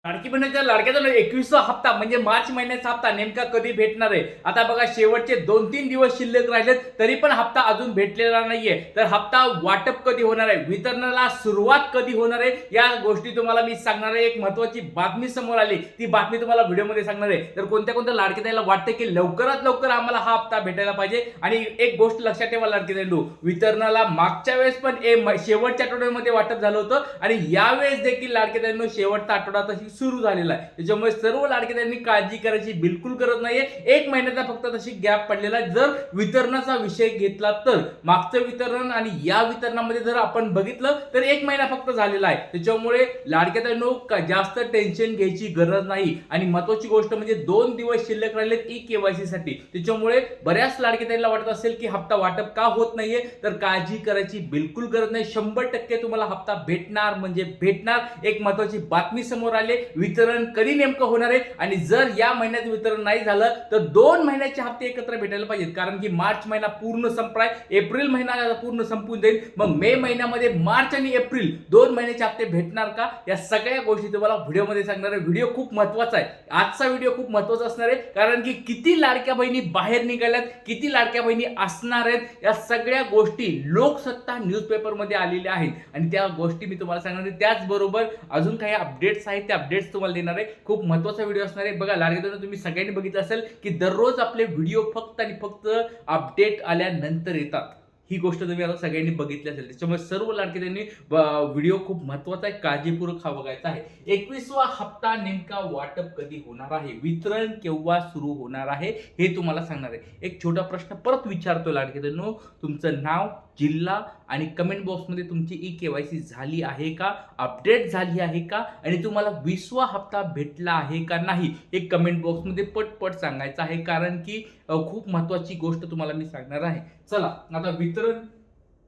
लाडकी बहिणीच्या लाडक्याचा 21वा हप्ता म्हणजे मार्च महिन्याचा हप्ता नेमका कधी भेटणार आहे? आता बघा शेवटचे 2-3 दिवस शिल्लक राहिलेत तरी पण हप्ता अजून भेटलेला नाहीये. तर हप्ता वाटप कधी होणार आहे, वितरणाला सुरुवात कधी होणार आहे, या गोष्टी तुम्हाला मी सांगणार आहे. एक महत्त्वाची बातमी समोर आली, ती बातमी तुम्हाला व्हिडिओमध्ये सांगणार आहे. तर कोणत्या कोणत्या लाडक्या वाटते की लवकरात लवकर आम्हाला हा हप्ता भेटायला पाहिजे. आणि एक गोष्ट लक्षात ठेवा लाडकी वितरणाला मागच्या वेळेस पण शेवटच्या आठवड्यामध्ये वाटप झालं होतं आणि यावेळेस देखील लाडकी शेवटचा आठवडा तशी सुरू झालेला आहे. त्याच्यामुळे सर्व लाडक्यांनी काळजी करायची बिलकुल गरज नाहीये. एक महिन्याचा फक्त तशी गॅप पडलेला आहे. जर वितरणाचा विषय घेतला तर मागचं वितरण आणि या वितरणामध्ये जर आपण बघितलं तर एक महिना फक्त झालेला आहे. त्याच्यामुळे लाडक्यांनो जास्त टेन्शन घ्यायची गरज नाही. आणि महत्त्वाची गोष्ट म्हणजे 2 दिवस शिल्लक राहिलेत ई-केवायसी साठी. त्याच्यामुळे बऱ्याच लाडक्यांना वाटत असेल की हप्ता वाटप का होत नाहीये, तर काळजी करायची बिलकुल गरज नाही. 100% तुम्हाला हप्ता भेटणार म्हणजे भेटणार. एक महत्त्वाची बातमी समोर आली, वितरण कधी नेमकं होणार आहे. आणि जर या महिन्यात वितरण नाही झालं तर 2 महिन्याचे हप्ते एकत्र भेटायला पाहिजेत. कारण की मार्च महिना पूर्ण संपलाय, एप्रिल महिना पूर्ण संपून जाईल. मग मे महिन्यामध्ये मार्च आणि एप्रिल 2 महिन्याचे हप्ते भेटणार का, या सगळ्या गोष्टी तुम्हाला व्हिडिओमध्ये सांगणार आहे. व्हिडिओ खूप महत्त्वाचा आहे. आजचा व्हिडिओ खूप महत्त्वाचा असणार आहे. कारण की किती लाडक्या बहिणी बाहेर निघाल्यात, किती लाडक्या बहिणी असणार आहेत, या सगळ्या गोष्टी लोकसत्ता न्यूजपेपरमध्ये आलेल्या आहेत. आणि त्या गोष्टी मी तुम्हाला सांगणार आहे. त्याचबरोबर अजून काही अपडेट्स आहेत, त्या अपडेट्स तुम्हाला देणार आहे. खूप महत्त्वाचा व्हिडिओ असणार आहे. बघा लाडक्यांनो, तुम्ही सगळ्यांनी बघितलं असेल की दररोज आपले व्हिडिओ फक्त आणि फक्त अपडेट आल्यानंतर येतात. ही गोष्ट तुम्ही आता सगळ्यांनी बघितली असेल. त्याच्यामुळे सर्व लाडक्यांनी व्हिडिओ खूप महत्त्वाचा आहे, काळजीपूर्वक हा बघायचा आहे. 21वा हप्ता नेमका वाटप कधी होणार आहे, वितरण केव्हा सुरू होणार आहे, हे तुम्हाला सांगणार आहे. एक छोटा प्रश्न परत विचारतो लाडक्यांनो, तुमचं नाव, जिल्हा आणि कमेंट बॉक्समध्ये तुमची ई-केवायसी झाली आहे का, अपडेट झाली आहे का, आणि तुम्हाला 20वा हप्ता भेटला आहे का नाही, हे कमेंट बॉक्समध्ये पटपट सांगायचं आहे. कारण की खूप महत्त्वाची गोष्ट तुम्हाला मी सांगणार आहे. चला आता वितरण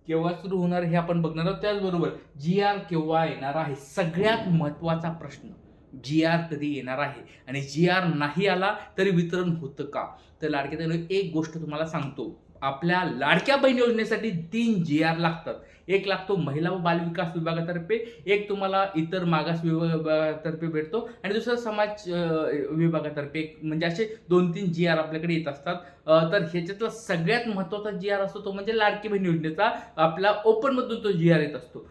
केव्हा सुरू होणार हे आपण बघणार आहोत. त्याचबरोबर GR केव्हा येणार आहे, सगळ्यात महत्त्वाचा प्रश्न. GR कधी येणार आहे, आणि GR नाही आला तरी वितरण होतं का? तर लाडक्या एक गोष्ट तुम्हाला सांगतो, आपल्या लाडक्या बहीण योजनेसाठी 3 GR लागतात. एक लागतो महिला व बालविकास विभागातर्फे, एक तुम्हाला इतर मागास विभागातर्फे भेटतो, आणि दुसरा समाज विभागातर्फे. म्हणजे असे 2-3 GR आपल्याकडे येत असतात. तर ह्याच्यातला सगळ्यात महत्त्वाचा GR असतो तो म्हणजे लाडकी बहीण योजनेचा. आपला ओपन मधून तो GR येत असतो,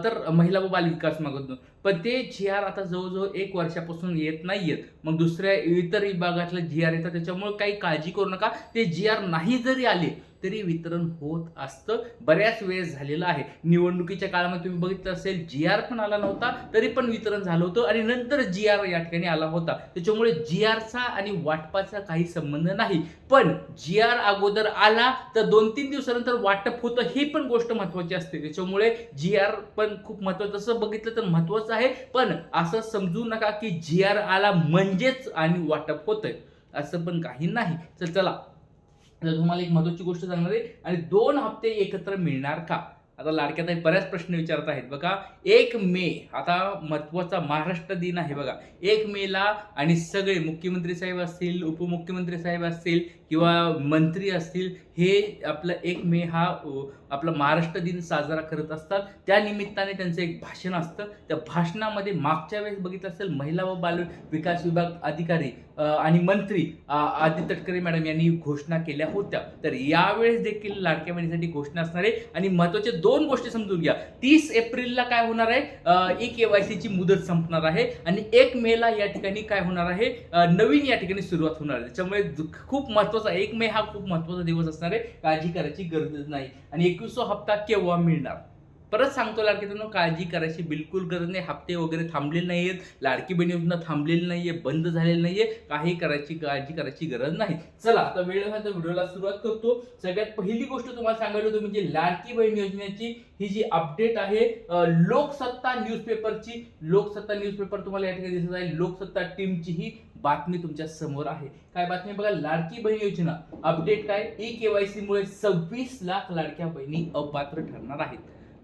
तर महिला व बालविकास मागातून. पण ते GR आता जवळजवळ 1 वर्षापासून येत नाहीयेत. मग दुसऱ्या इतर विभागातले GR येतात. त्याच्यामुळे काही काळजी करू नका. ते GR नाही जरी आले तरी वितरण होत असतं. बऱ्याच वेळेस झालेलं आहे. निवडणुकीच्या काळामध्ये तुम्ही बघितलं असेल, GR पण आला नव्हता तरी पण वितरण झालं होतं, आणि नंतर GR या ठिकाणी आला होता. त्याच्यामुळे GRचा आणि वाटपाचा काही संबंध नाही. पण GR अगोदर आला तर 2-3 दिवसानंतर वाटप होतं, ही पण गोष्ट महत्त्वाची असते. त्याच्यामुळे GR पण खूप महत्त्वाचं, तसं बघितलं तर महत्त्वाचं आहे. पण असं समजू नका की GR आला म्हणजेच आणि वाटप होतंय, असं पण काही नाही. तर चला, तर तुम्हाला एक महत्त्वाची गोष्ट सांगणार आहे. आणि 2 हप्ते एकत्र मिळणार का? आता लाडक्यात बऱ्याच प्रश्न विचारत आहेत. बघा, 1 मे आता महत्त्वाचा महाराष्ट्र दिन आहे. बघा, 1 मेला आणि सगळे मुख्यमंत्री साहेब असतील, उपमुख्यमंत्री साहेब असतील किंवा मंत्री असतील, हे आपलं 1 मे हा आपला महाराष्ट्र दिन साजरा करत असतात. त्या निमित्ताने त्यांचं एक भाषण असतं. त्या भाषणामध्ये मागच्या वेळेस बघितलं असेल, महिला व बाल विकास विभाग अधिकारी आणि मंत्री आदिती तटकरे मॅडम यांनी घोषणा केल्या होत्या. तर यावेळेस देखील लाडक्या बहिणीसाठी घोषणा असणार आहे. आणि महत्त्वाचे 2 गोष्टी समजून घ्या. 30 एप्रिलला काय होणार आहे, ई-केवायसीची मुदत संपणार आहे, आणि 1 मेला या ठिकाणी काय होणार आहे, नवीन या ठिकाणी सुरुवात होणार आहे. त्याच्यामुळे खूप महत्त्वाचा 1 मे हा खूप महत्त्वाचा दिवस असणार आहे. काळजी करायची गरज नाही. आणि 21वा हप्ता केव्हा मिळणार, परत सांगतो लाडक्यांनो, काळजी करायची बिलकुल गरज नाही. हप्ते वगैरे थांबलेले नाहीयेत, लाडकी बहीण योजना थांबलेली नाहीये, बंद झालेली नाहीये, काही काळजी करायची गरज नाही. चला आता वेळ झाला तर व्हिडिओला सुरुवात करतो. सगळ्यात पहिली गोष्ट तुम्हाला सांगायला होतो म्हणजे लाडकी बहीण योजनेची ही जी अपडेट आहे लोकसत्ता न्यूजपेपरची. लोकसत्ता न्यूजपेपर तुम्हाला या ठिकाणी दिसत आहे. लोकसत्ता टीमची ही बातमी तुमच्या समोर आहे. काय बातमी बघा, लाडकी बहीण योजना अपडेट काय, ई-केवायसी मुळे 26 लाख लाडक्या बहिणी अपात्र ठरणार आहेत.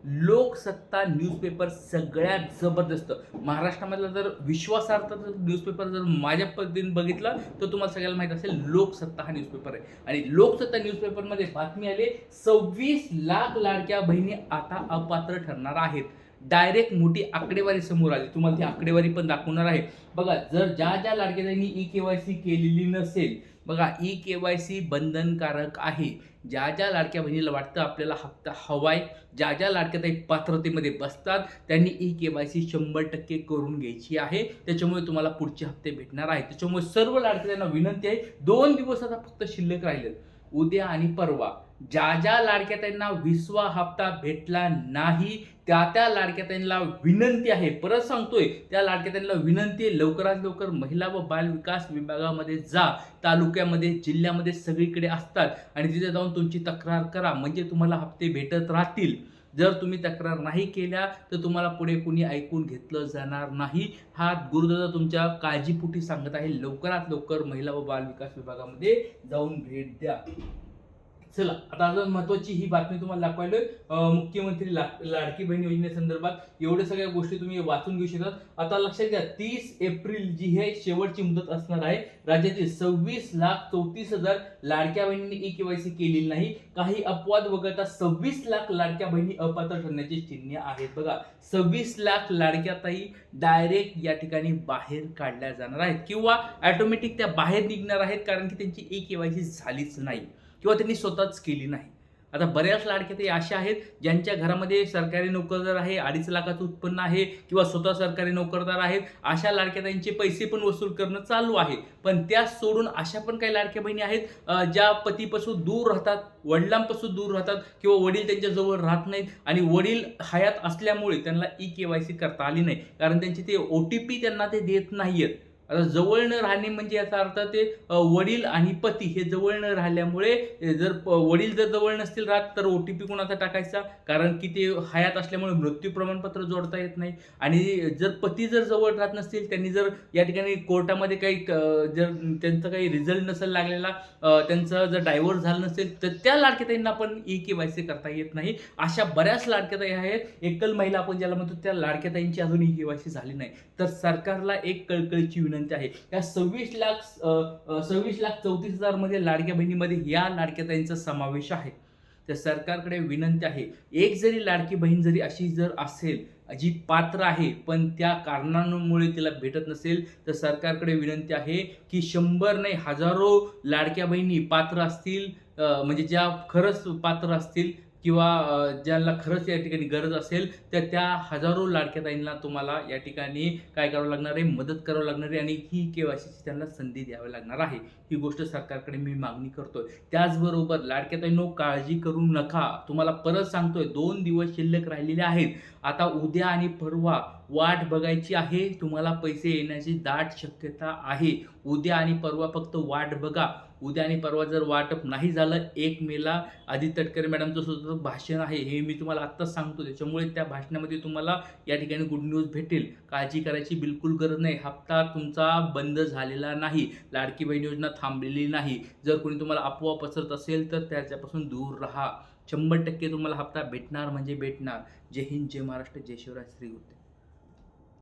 लोकसत्ता न्यूजपेपर सगळ्यात जबरदस्त महाराष्ट्रामधला जर विश्वासार्ह न्यूजपेपर जर माझ्या पद्धतीने बघितलं तर तुम्हाला सगळ्याला माहित असेल, लोकसत्ता हा न्यूजपेपर आहे. आणि लोकसत्ता न्यूजपेपरमध्ये बातमी आली, 26 लाख लाडक्या बहिणी आता अपात्र ठरणार आहेत. डायरेक्ट मोठी आकडेवारी समोर आली. तुम्हाला ती आकडेवारी पण दाखवणार आहे. बघा, जर ज्या लाडक्या बहिणींनी ई-के-वाय-सी केलेली नसेल, बघा ई-के-वाय-सी बंधनकारक आहे. ज्या लाडक्या बहिणीला वाटतं आपल्याला हप्ता हवाय, ज्या लाडक्या ताई पात्रतेमध्ये बसतात, त्यांनी ई-के-वाय-सी 100% करून घ्यायची आहे. त्याच्यामुळे तुम्हाला पुढचे हप्ते भेटणार आहेत. त्याच्यामुळे सर्व लाडक्यांना विनंती आहे, 2 दिवस आता फक्त शिल्लक राहिलेत. उद्या आणि परवा ज्या लाडक्या ताईंना 20वा हप्ता भेटला नाही, त्या लाडक्या ताईंना विनंती आहे, परत सांगतोय, त्या लाडक्या ताईंना विनंती आहे, लवकरात लवकर महिला व बाल विकास विभागामध्ये जा. तालुक्यामध्ये, जिल्ह्यामध्ये सगळीकडे असतात आणि तिथे जाऊन तुमची तक्रार करा, म्हणजे तुम्हाला हप्ते भेटत राहतील. जर तुम्ही तक्रार नाही केल्या तर तुम्हाला पुढे कुणी ऐकून घेतलं जाणार नाही. हा गुरुदादा तुमच्या काळजीपोटी सांगत आहे. लवकरात लवकर महिला व बाल विकास विभागामध्ये जाऊन भेट द्या. चला, आता अजून महत्वाची ही बातमी तुम्हाला दाखवायलोय. मुख्यमंत्री लाडकी बहीण योजनेसंदर्भात एवढ्या सगळ्या गोष्टी तुम्ही वाचून घेऊ शकता. आता लक्षात घ्या, 30 एप्रिल जी आहे शेवटची मुदत असणार आहे. राज्यातील 26,34,000 लाडक्या बहिणींनी ई-के-वाय-सी केलेली नाही. काही अपवाद वगळता 26 लाख लाडक्या बहिणी अपात्र ठरण्याची चिन्हे आहेत. बघा, 26 लाख लाडक्या ताई डायरेक्ट या ठिकाणी बाहेर काढल्या जाणार आहेत किंवा ऑटोमॅटिक त्या बाहेर निघणार आहेत, कारण की त्यांची ई-के-वाय-सी झालीच नाही किंवा त्यांनी स्वतःच केली नाही. आता बऱ्याच लाडक्या ताई अशा आहेत ज्यांच्या घरामध्ये सरकारी नोकरदार आहे, 2.5 लाखाचं उत्पन्न आहे किंवा स्वतः सरकारी नोकरदार आहेत. अशा लाडक्या ताईंचे पैसे पण वसूल करणं चालू आहे. पण त्या सोडून अशा पण काही लाडक्या बहिणी आहेत ज्या पतीपासून दूर राहतात, वडिलांपासून दूर राहतात किंवा वडील त्यांच्या जवळ राहत नाहीत आणि वडील हयात असल्यामुळे त्यांना ई-के-वाय-सी करता आली नाही, कारण त्यांचे ते OTP त्यांना ते देत नाहीयेत. आता जवळ न राहणे म्हणजे याचा अर्थ ते वडील आणि पती हे जवळ न राहिल्यामुळे, जर वडील जर जवळ नसतील राहत तर OTP कोणाचा टाकायचा, कारण की ते हयात असल्यामुळे मृत्यू प्रमाणपत्र जोडता येत नाही. आणि जर पती जर जवळ राहत नसतील, त्यांनी जर या ठिकाणी कोर्टामध्ये काही जर त्यांचा काही रिझल्ट नसेल लागलेला, त्यांचं जर डायव्होर्स झालं नसेल, तर त्या लाडक्याताईंना पण ई-के-वाय-सी करता येत नाही. अशा बऱ्याच लाडक्याताई आहेत. एकल महिला आपण ज्याला म्हणतो, त्या लाडक्याताईंची अजून ई-के-वाय-सी झाली नाही. तर सरकारला एक कळकळीची विनंती आहे, या 26,34,000 मध्ये लाडक्या बहिणीमध्ये या लाडक्या ताईंचा समावेश आहे. तर सरकारकडे विनंती आहे, एक जरी लाडकी बहीण जरी अशी जर असेल जी पात्र आहे पण त्या कारणांमुळे तिला भेटत नसेल, तर सरकारकडे विनंती आहे की 100 नाही, हजारो लाडक्या बहिणी पात्र असतील, म्हणजे ज्या खरंच पात्र असतील किंवा ज्याला खरंच या ठिकाणी गरज असेल, तर त्या हजारो लाडक्या ताईंना तुम्हाला या ठिकाणी काय करावं लागणार आहे, मदत करावं लागणार आहे आणि ही के-वाय-सीची त्यांना संधी द्यावी लागणार आहे. ही गोष्ट सरकारकडे मी मागणी करतोय. त्याचबरोबर लाडक्या ताईंनो, काळजी करू नका. तुम्हाला परत सांगतोय, 2 दिवस शिल्लक राहिलेले आहेत. आता उद्या आणि परवा वाट बघायची आहे. तुम्हाला पैसे येण्याची दाट शक्यता आहे. उद्या आणि परवा फक्त वाट बघा. उद्या आणि परवा जर वाटप नाही झालं, 1 मेला आदित्य तटकरे मॅडमचं सुद्धा भाषण आहे, हे मी तुम्हाला आत्ताच सांगतो. त्याच्यामुळे त्या भाषणामध्ये तुम्हाला या ठिकाणी गुड न्यूज भेटेल. काळजी करायची बिलकुल गरज नाही. हप्ता तुमचा बंद झालेला नाही. लाडकी बहीण योजना थांबलेली नाही. जर कोणी तुम्हाला अफवा पसरत असेल तर त्याच्यापासून दूर राहा. 100% तुम्हाला हप्ता भेटणार म्हणजे भेटणार. जय हिंद, जय महाराष्ट्र, जय शिवराय, श्री गुरु.